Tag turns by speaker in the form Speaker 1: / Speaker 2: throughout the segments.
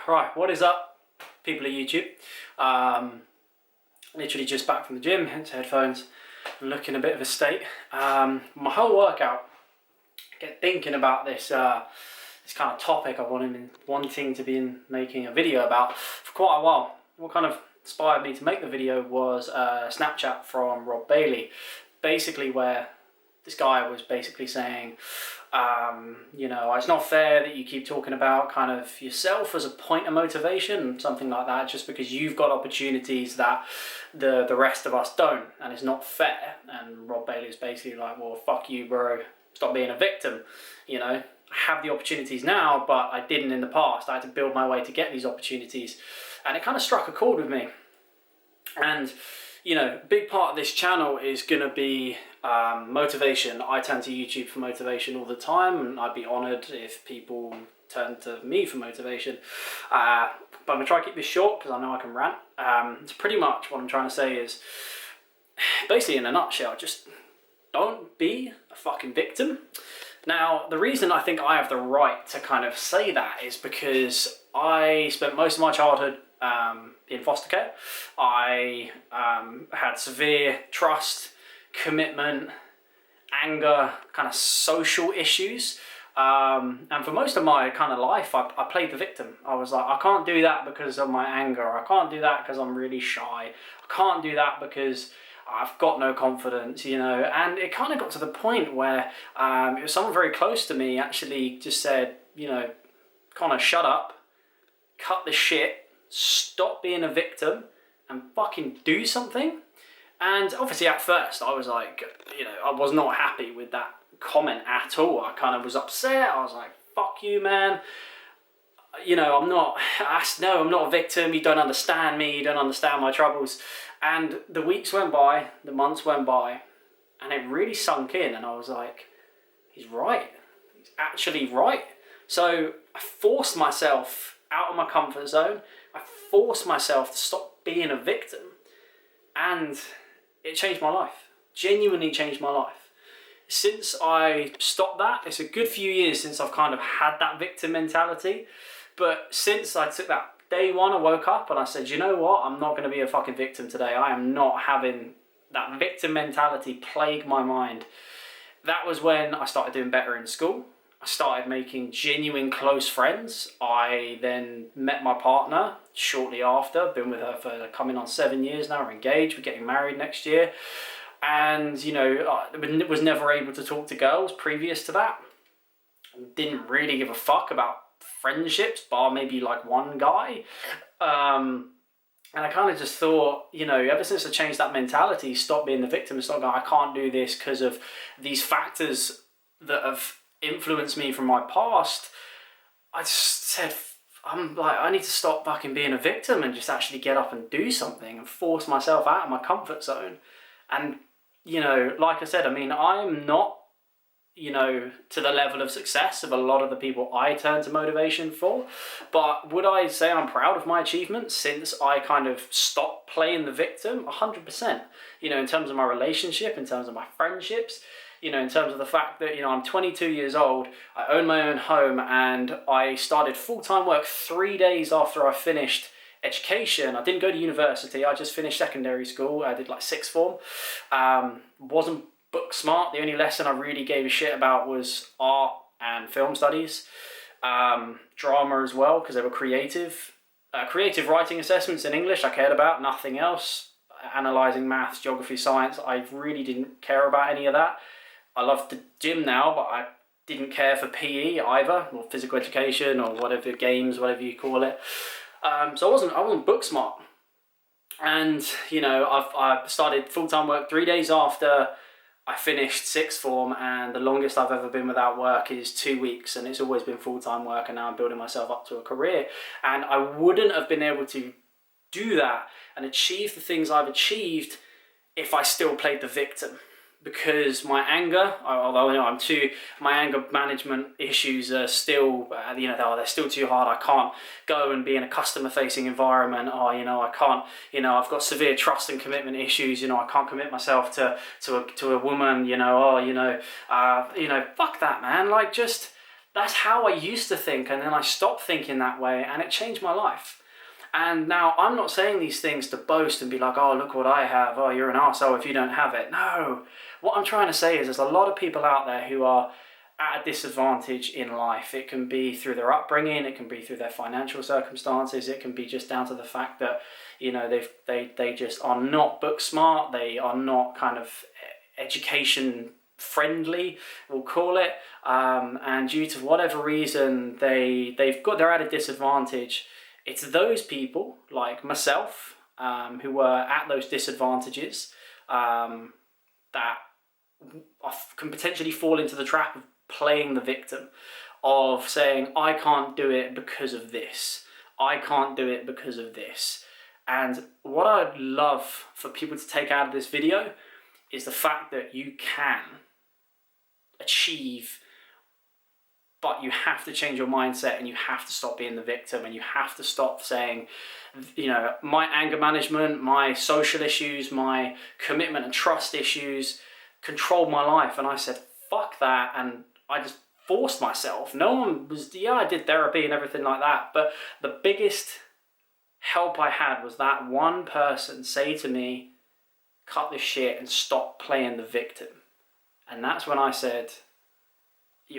Speaker 1: Right, what is up, people of YouTube? Literally just back from the gym, hence headphones, looking a bit of a state. My whole workout, get thinking about this this kind of topic I've wanting to be making a video about for quite a while. What kind of inspired me to make the video was a Snapchat from Rob Bailey, basically where this guy was basically saying, you know, it's not fair that you keep talking about kind of yourself as a point of motivation, something like that, just because you've got opportunities that the rest of us don't, and it's not fair. And Rob Bailey is basically like, well, fuck you, bro, stop being a victim. You know, I have the opportunities now, but I didn't in the past. I had to build my way to get these opportunities, and it kind of struck a chord with me. And you know, a big part of this channel is going to be motivation. I turn to YouTube for motivation all the time, and I'd be honoured if people turn to me for motivation. But I'm going to try to keep this short because I know I can rant. It's pretty much what I'm trying to say is, basically in a nutshell, just don't be a fucking victim. Now, the reason I think I have the right to kind of say that is because I spent most of my childhood in foster care. I had severe trust, commitment, anger, kind of social issues. And for most of my kind of life, I played the victim. I was like, I can't do that because of my anger. I can't do that because I'm really shy. I can't do that because I've got no confidence, you know. And it kind of got to the point where it was someone very close to me actually just said, you know, Connor, shut up, cut the shit, stop being a victim and fucking do something. And obviously at first I was like, you know, I was not happy with that comment at all. I kind of was upset. I was like, fuck you, man. You know, I'm not a victim. You don't understand me. You don't understand my troubles. And the weeks went by, the months went by, and it really sunk in. And I was like, he's right. He's actually right. So I forced myself out of my comfort zone. I forced myself to stop being a victim, and it changed my life. Genuinely changed my life. Since I stopped that, it's a good few years since I've kind of had that victim mentality. But since I took that day one, I woke up and I said, you know what? I'm not going to be a fucking victim today. I am not having that victim mentality plague my mind. That was when I started doing better in school. I started making genuine close friends. I then met my partner shortly after. Been with her for coming on 7 years now. We're engaged. We're getting married next year. And, you know, I was never able to talk to girls previous to that. Didn't really give a fuck about friendships, bar maybe like one guy. And I kind of just thought, you know, ever since I changed that mentality, stop being the victim and stop going, I can't do this because of these factors that have influenced me from my past. I just said, I'm like, I need to stop fucking being a victim and just actually get up and do something and force myself out of my comfort zone. And, you know, like I said, I mean, I'm not, you know, to the level of success of a lot of the people I turn to motivation for. But would I say I'm proud of my achievements since I kind of stopped playing the victim? 100%. You know, in terms of my relationship, in terms of my friendships, you know, in terms of the fact that, you know, I'm 22 years old, I own my own home, and I started full-time work 3 days after I finished education. I didn't go to university. I just finished secondary school. I did like sixth form. Wasn't book smart. The only lesson I really gave a shit about was art and film studies. Drama as well, because they were creative. Creative writing assessments in English I cared about, nothing else. Analysing maths, geography, science, I really didn't care about any of that. I love the gym now, but I didn't care for PE either, or physical education, or whatever, games, whatever you call it. So I wasn't book smart. And, you know, I started full-time work 3 days after I finished sixth form, and the longest I've ever been without work is 2 weeks, and it's always been full-time work, and now I'm building myself up to a career. And I wouldn't have been able to do that and achieve the things I've achieved if I still played the victim. Because my anger, although you know my anger management issues are still, you know, they're still too hard. I can't go and be in a customer-facing environment. Or, you know, I can't, you know, I've got severe trust and commitment issues. You know, I can't commit myself to a woman. You know, fuck that, man. Like, just that's how I used to think, and then I stopped thinking that way, and it changed my life. And now I'm not saying these things to boast and be like, oh, look what I have. Oh, you're an arsehole if you don't have it. No. What I'm trying to say is there's a lot of people out there who are at a disadvantage in life. It can be through their upbringing, it can be through their financial circumstances, it can be just down to the fact that, you know, they just are not book smart, they are not kind of education friendly, we'll call it, and due to whatever reason they're at a disadvantage. It's those people like myself who were at those disadvantages that can potentially fall into the trap of playing the victim, of saying, I can't do it because of this, I can't do it because of this. And what I'd love for people to take out of this video is the fact that you can achieve, but you have to change your mindset, and you have to stop being the victim, and you have to stop saying, you know, my anger management, my social issues, my commitment and trust issues controlled my life. And I said, fuck that. And I just forced myself. No one was, yeah, I did therapy and everything like that. But the biggest help I had was that one person say to me, cut this shit and stop playing the victim. And that's when I said,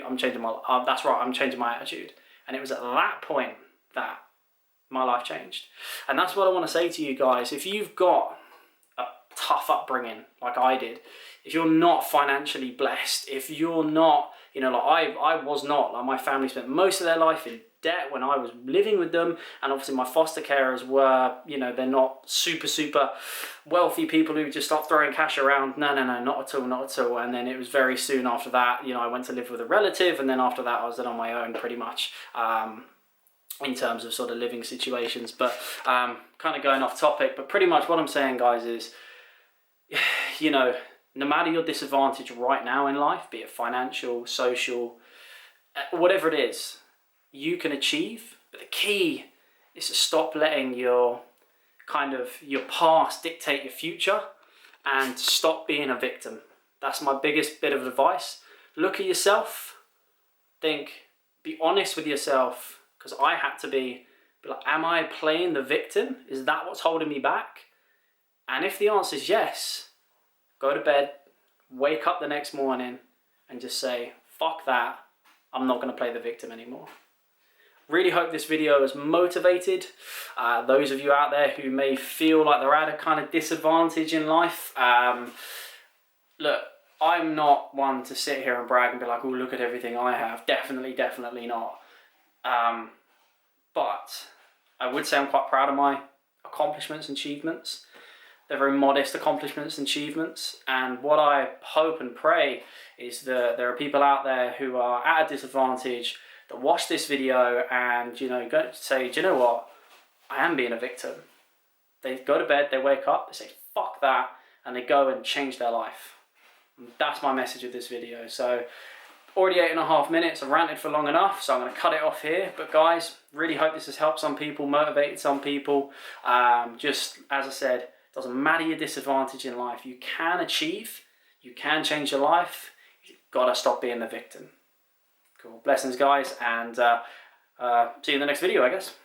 Speaker 1: I'm changing my, that's right, I'm changing my attitude. And it was at that point that my life changed. And that's what I want to say to you guys. If you've got a tough upbringing like I did, if you're not financially blessed, if you're not, you know, like I was not, like my family spent most of their life in debt when I was living with them, and obviously my foster carers were, you know, they're not super wealthy people who just start throwing cash around. No, not at all. And then it was very soon after that, you know, I went to live with a relative, and then after that I was then on my own pretty much, in terms of sort of living situations. But kind of going off topic, but pretty much what I'm saying, guys, is, you know, no matter your disadvantage right now in life, be it financial, social, whatever it is, you can achieve. But the key is to stop letting your past dictate your future, and stop being a victim. That's my biggest bit of advice. Look at yourself, be honest with yourself, because I had to be like, am I playing the victim? Is that what's holding me back? And if the answer is yes, go to bed, wake up the next morning and just say, fuck that, I'm not going to play the victim anymore. Really hope this video has motivated those of you out there who may feel like they're at a kind of disadvantage in life. Look, I'm not one to sit here and brag and be like, oh, look at everything I have. Definitely not. But I would say I'm quite proud of my accomplishments and achievements. They're very modest accomplishments and achievements. And what I hope and pray is that there are people out there who are at a disadvantage that watch this video and, you know, go say, do you know what? I am being a victim. They go to bed, they wake up, they say, fuck that, and they go and change their life. And that's my message of this video. So, already 8.5 minutes, I've ranted for long enough, so I'm going to cut it off here. But guys, really hope this has helped some people, motivated some people. Just, as I said, doesn't matter your disadvantage in life, you can achieve, you can change your life. You've got to stop being the victim. Cool. Blessings, guys, and see you in the next video, I guess.